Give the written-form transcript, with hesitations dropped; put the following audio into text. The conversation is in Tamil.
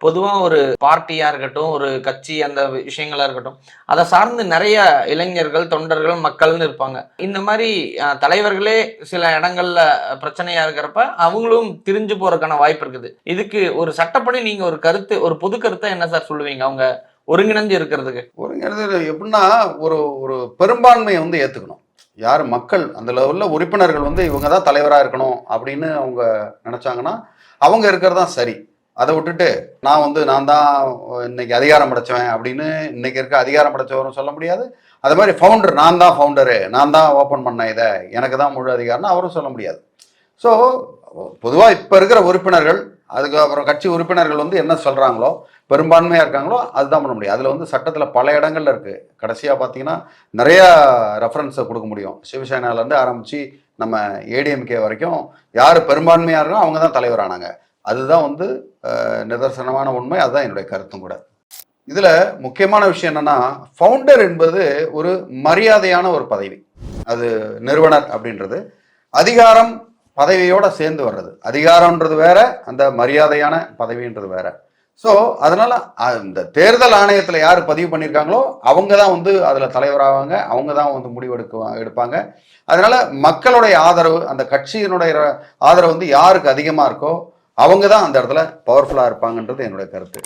பொதுவா ஒரு பார்ட்டியா இருக்கட்டும், ஒரு கட்சி அந்த விஷயங்களா இருக்கட்டும், அத சார்ந்து நெறைய இளைஞர்கள், தொண்டர்கள், மக்கள்னு இருப்பாங்க. இந்த மாரி தலைவர்களே சில இடங்கள்ல பிரச்சனையா இருக்கிறப்ப, அவங்களும் திரிஞ்சு போறதுக்கான வாய்ப்பு இருக்குது. இதுக்கு ஒரு சட்டப்படி நீங்க ஒரு கருத்து, ஒரு பொது கருத்தா என்ன சார் சொல்லுவீங்க? அவங்க ஒருங்கிணைஞ்சு இருக்கிறதுக்கு. ஒருங்கிணைந்து எப்படின்னா, ஒரு ஒரு பெரும்பான்மைய வந்து ஏத்துக்கணும். யார் மக்கள் அந்த லெவல்ல உறுப்பினர்கள் வந்து இவங்க தான் தலைவரா இருக்கணும் அப்படின்னு அவங்க நெனச்சாங்கன்னா, அவங்க இருக்கிறது தான் சரி. அத விட்டுட்டு, நான் தான் இன்னைக்கு அதிகாரம் படைச்சவன் அப்படின்னு இன்னைக்கு இருக்க அதிகாரம் படைச்சவரும் சொல்ல முடியாது. அது மாரி நான் தான் ஃபவுண்டரு, நான் தான் ஓப்பன் பண்ணேன் இத, எனக்கு தான் முழு அதிகாரம்னு அவரும் சொல்ல முடியாது. ஸோ, பொதுவா இப்ப இருக்கிற உறுப்பினர்கள், அதுக்கப்புறம் கட்சி உறுப்பினர்கள் வந்து என்ன சொல்றாங்களோ, பெரும்பான்மையா இருக்காங்களோ, அதுதான் பண்ண முடியும். அதுல வந்து சட்டத்துல பல இடங்கள்ல இருக்கு. கடைசியா பார்த்தீங்கன்னா, நெறைய ரெஃபரன்ஸ குடுக்க முடியும். சிவசேனாலேருந்து ஆரம்பிச்சு, நம்ம ஏடிஎம்கே வரைக்கும் யாரு பெரும்பான்மையா இருக்கோ, அவங்க தான் தலைவரானாங்க. அதுதான் வந்து நிதர்சனமான உண்மை. அதுதான் என்னுடைய கருத்தும் கூட. இதுல முக்கியமான விஷயம் என்னன்னா, ஃபவுண்டர் என்பது ஒரு மரியாதையான ஒரு பதவி. அது நிறுவனர் அப்படின்றது. அதிகாரம் பதவியோட சேர்ந்து வர்றது. அதிகாரம்ன்றது வேற, அந்த மரியாதையான பதவின்றது வேற. ஸோ, அதனால இந்த தேர்தல் ஆணையத்துல யாரு பதிவு பண்ணியிருக்காங்களோ, அவங்க தான் வந்து அதுல தலைவராவாங்க. அவங்க தான் வந்து எடுப்பாங்க. அதனால மக்களுடைய ஆதரவு, அந்த கட்சியினுடைய ஆதரவு வந்து யாருக்கு அதிகமா இருக்கோ, அவங்க தான் அந்த இடத்துல பவர்ஃபுல்லா இருப்பாங்கன்றது என்னுடைய கருத்து.